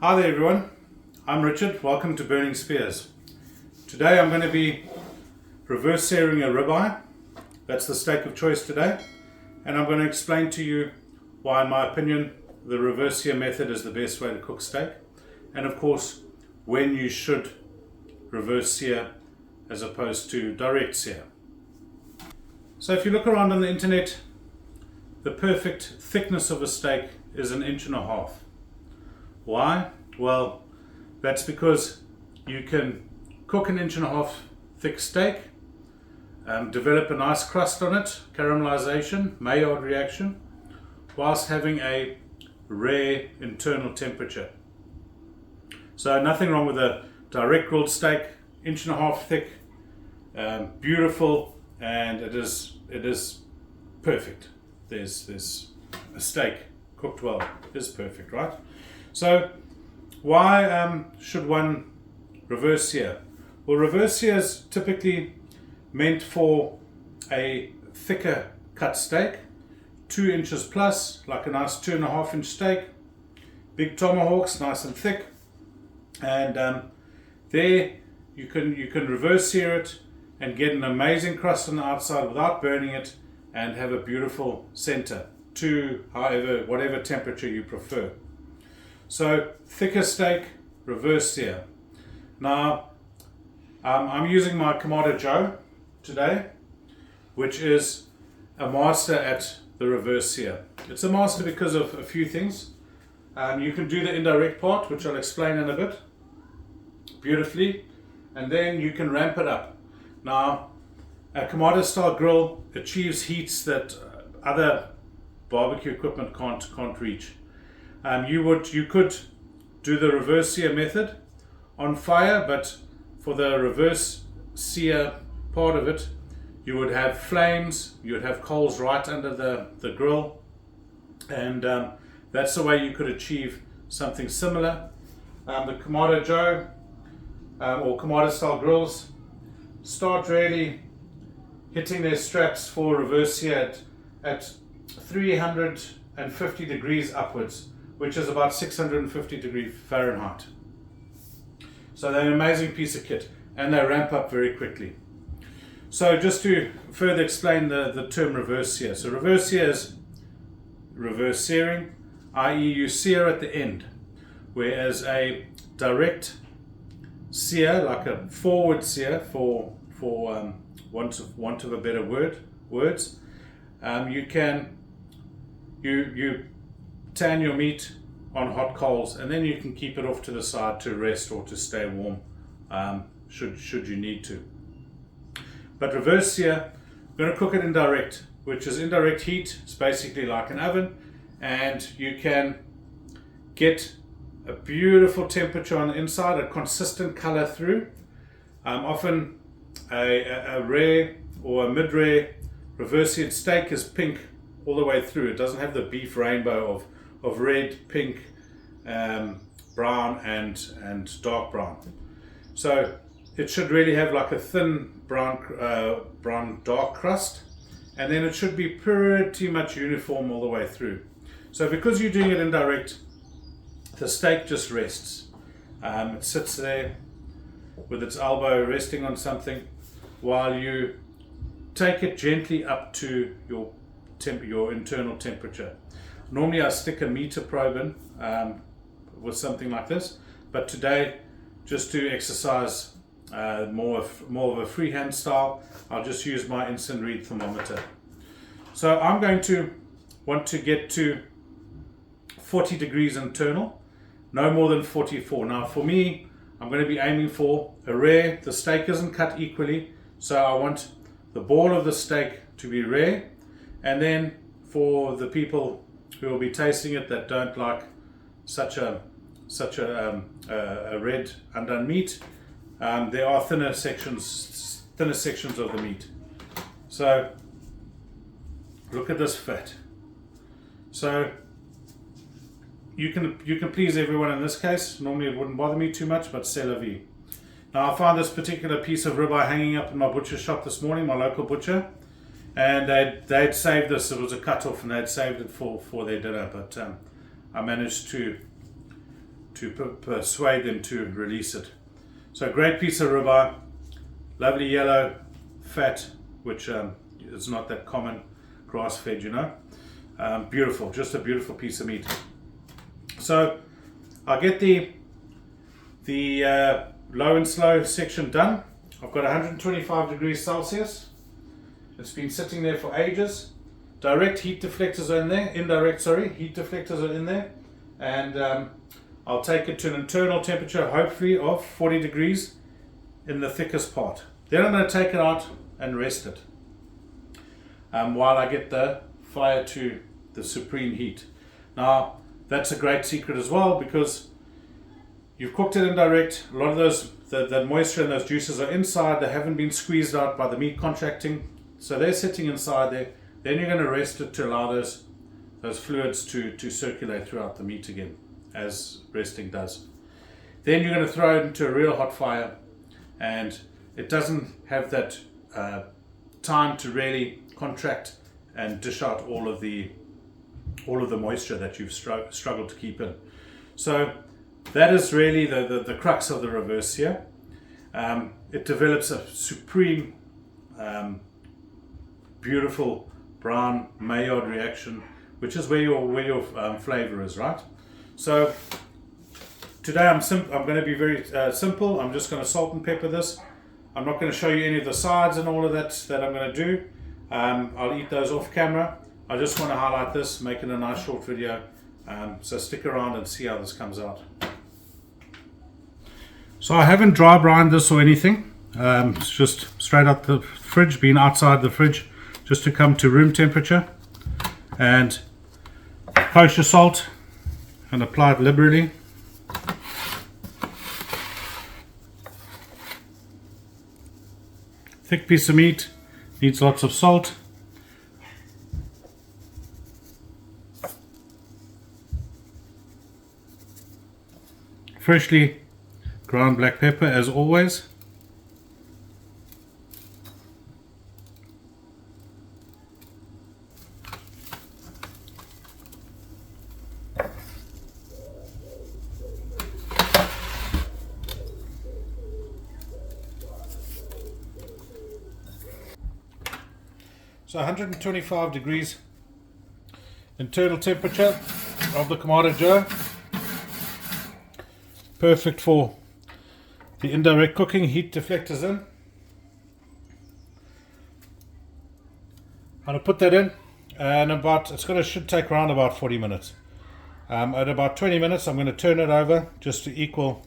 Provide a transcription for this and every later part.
Hi there everyone, I'm Richard, welcome to Burning Spears. Today I'm going to be reverse searing a ribeye. That's the steak of choice today, and I'm going to explain to you why in my opinion the reverse sear method is the best way to cook steak, and of course when you should reverse sear as opposed to direct sear. So if you look around on the internet, the perfect thickness of a steak is 1.5 inches. Why? Well, that's because you can cook 1.5 inches thick steak, develop a nice crust on it, caramelization, Maillard reaction, whilst having a rare internal temperature. So nothing wrong with a direct grilled steak, 1.5 inches thick, beautiful, and it is perfect. There's a steak cooked well is perfect, right? So why should one reverse sear? Well, reverse sear is typically meant for a thicker cut steak, 2 inches plus, like a nice 2.5 inch steak, big tomahawks, nice and thick, and there you can reverse sear it and get an amazing crust on the outside without burning it, and have a beautiful center to whatever temperature you prefer. So thicker steak, reverse sear. Now I'm using my Kamado Joe today, which is a master at the reverse sear. It's a master because of a few things. You can do the indirect part, which I'll explain in a bit, beautifully, and then you can ramp it up. Now a Kamado style grill achieves heats that other barbecue equipment can't reach. You could do the reverse sear method on fire, but for the reverse sear part of it, you would have flames, you would have coals right under the grill, and that's the way you could achieve something similar. The Kamado Joe or Kamado style grills start really hitting their straps for reverse sear at 350 degrees upwards, which is about 650 degrees Fahrenheit. So they're an amazing piece of kit, and they ramp up very quickly. So just to further explain the term reverse sear. So reverse sear is reverse searing, i.e. you sear at the end, whereas a direct sear, like a forward sear for want of a better words, you tan your meat on hot coals, and then you can keep it off to the side to rest or to stay warm should you need to. But reverse sear, I'm going to cook it indirect, which is indirect heat. It's basically like an oven, and you can get a beautiful temperature on the inside, a consistent color through. Often a rare or a mid-rare reverse seared steak is pink all the way through. It doesn't have the beef rainbow of red, pink, brown and dark brown. So it should really have like a thin brown dark crust, and then it should be pretty much uniform all the way through. So because you're doing it indirect, the steak just rests. It sits there with its elbow resting on something while you take it gently up to your internal temperature. Normally I stick a meter probe in with something like this, but today, just to exercise more of a freehand style, I'll just use my instant read thermometer. So I'm going to want to get to 40 degrees internal, no more than 44. Now for me, I'm going to be aiming for a rare. The steak isn't cut equally, so I want the ball of the steak to be rare, and then for the people who will be tasting it that don't like such a red undone meat, there are thinner sections of the meat. So look at this fat. So you can please everyone in this case. Normally it wouldn't bother me too much, but c'est la vie. Now I found this particular piece of ribeye hanging up in my butcher shop this morning, my local butcher, and they'd saved this. It was a cut off, and they'd saved it for their dinner, but I managed to persuade them to release it. So great piece of ribeye, lovely yellow fat, which is not that common, grass fed, you know. Beautiful, just a beautiful piece of meat. So I'll get the low and slow section done. I've got 125 degrees Celsius. It's been sitting there for ages. Direct heat deflectors are in there, indirect, sorry, heat deflectors are in there. And I'll take it to an internal temperature, hopefully of 40 degrees in the thickest part. Then I'm going to take it out and rest it while I get the fire to the supreme heat. Now, that's a great secret as well, because you've cooked it indirect. A lot of those, the moisture and those juices are inside. They haven't been squeezed out by the meat contracting. So they're sitting inside there. Then you're going to rest it to allow those fluids to circulate throughout the meat again, as resting does. Then you're going to throw it into a real hot fire, and it doesn't have that time to really contract and dish out all of the moisture that you've struggled to keep in. So that is really the crux of the reverse here. It develops a supreme, beautiful brown Maillard reaction, which is where your flavor is, right? So today I'm going to be very simple. I'm just going to salt and pepper this. I'm not going to show you any of the sides and all of that I'm going to do. I'll eat those off camera. I just want to highlight this, make it a nice short video. So stick around and see how this comes out. So I haven't dry brined this or anything. It's just straight out the fridge, been outside the fridge just to come to room temperature. And kosher salt, and apply it liberally. Thick piece of meat, needs lots of salt. Freshly ground black pepper as always. So 125 degrees internal temperature of the Kamado Joe. Perfect for the indirect cooking, heat deflectors in. I'm going to put that in, and should take around about 40 minutes. At about 20 minutes I'm going to turn it over just to equal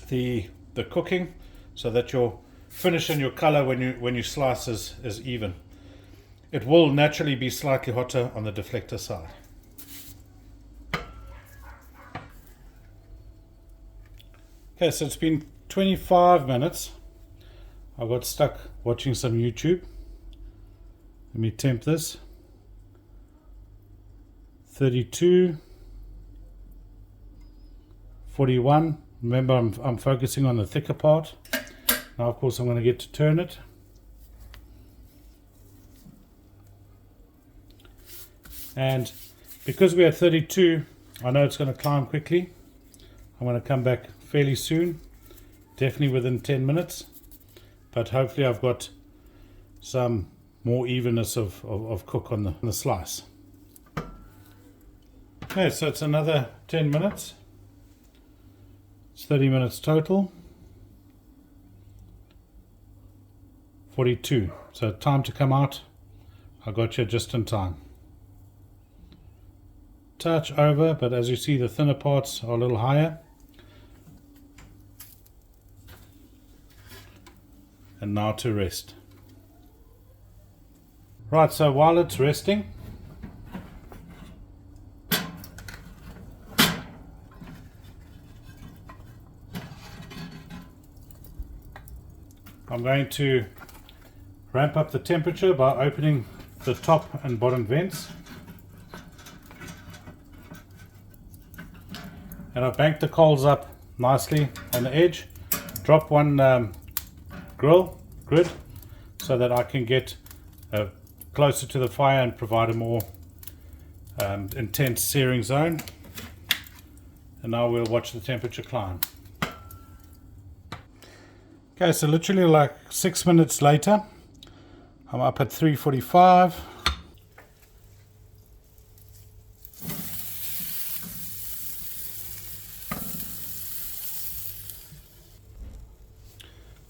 the cooking, so that your finish and your color when you slice is even. It will naturally be slightly hotter on the deflector side. Okay, so it's been 25 minutes. I got stuck watching some YouTube. Let me temp this. 32, 41. Remember, I'm focusing on the thicker part. Now, of course, I'm going to get to turn it. And because we're at 32, I know it's going to climb quickly. I'm going to come back fairly soon, definitely within 10 minutes. But hopefully I've got some more evenness of cook on the slice. Okay, so it's another 10 minutes. It's 30 minutes total. 42. So time to come out. I got you just in time. Touch over, but as you see, the thinner parts are a little higher. And now to rest. Right, so while it's resting, I'm going to ramp up the temperature by opening the top and bottom vents. And I've banked the coals up nicely on the edge. Drop one grid so that I can get closer to the fire and provide a more intense searing zone. And now we'll watch the temperature climb. Okay, so literally like 6 minutes later, I'm up at 345.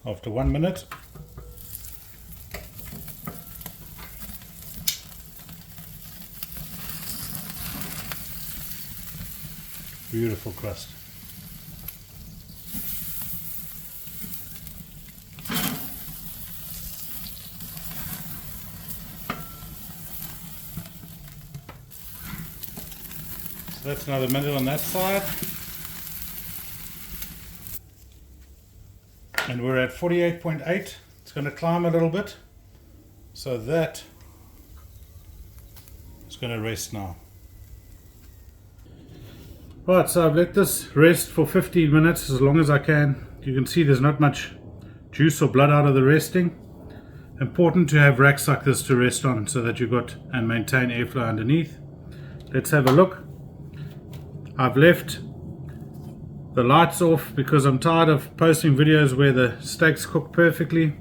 After 1 minute, beautiful crust. So that's another minute on that side. And we're at 48.8. It's going to climb a little bit. So that is going to rest now. Right, so I've let this rest for 15 minutes as long as I can. You can see there's not much juice or blood out of the resting. Important to have racks like this to rest on so that you've got and maintain airflow underneath. Let's have a look. I've left the lights off because I'm tired of posting videos where the steaks cook perfectly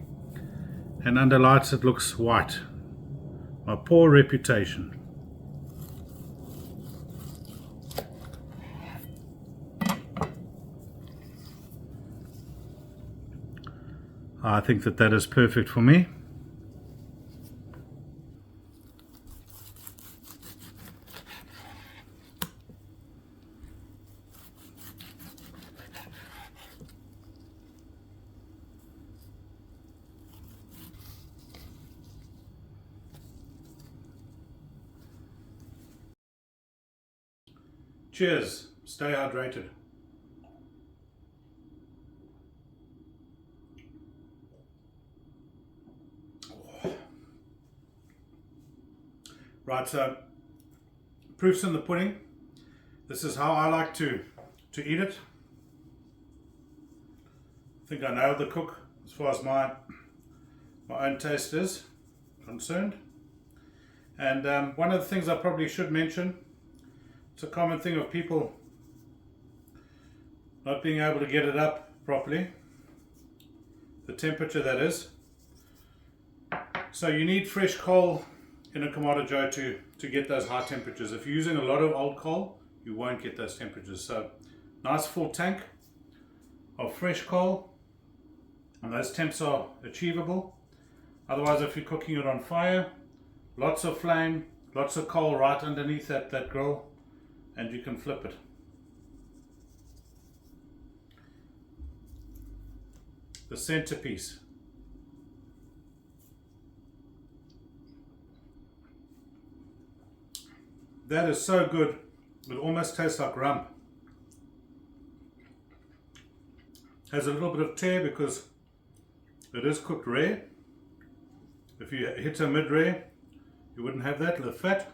and under lights it looks white. My poor reputation. I think that is perfect for me. Cheers. Stay hydrated. Right, so proof's in the pudding. This is how I like to eat it. I think I nailed the cook as far as my own taste is concerned. And one of the things I probably should mention, it's a common thing of people not being able to get it up properly, the temperature that is. So you need fresh coal in a Kamado Joe to get those high temperatures. If you're using a lot of old coal, you won't get those temperatures. So nice full tank of fresh coal, and those temps are achievable. Otherwise, if you're cooking it on fire, lots of flame, lots of coal right underneath that grill, and you can flip it. The centerpiece. That is so good, it almost tastes like rum. Has a little bit of tear because it is cooked rare. If you hit a mid-rare, you wouldn't have that, the fat.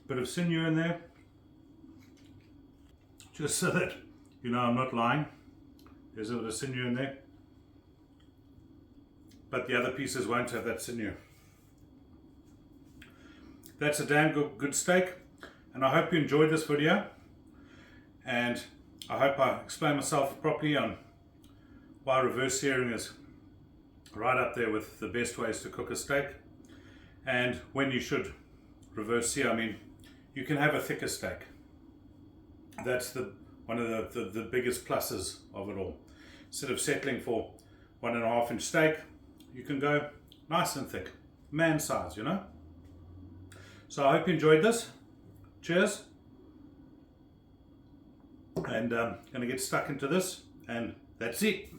Bit of sinew in there, just so that you know I'm not lying. There's a bit of sinew in there, but the other pieces won't have that sinew. That's a damn good steak, and I hope you enjoyed this video, and I hope I explained myself properly on why reverse searing is right up there with the best ways to cook a steak, and when you should reverse sear. I mean, you can have a thicker steak. That's one of the biggest pluses of it all. Instead of settling for 1.5 inch steak, you can go nice and thick, man size, you know. So I hope you enjoyed this. Cheers. And I'm going to get stuck into this, and that's it.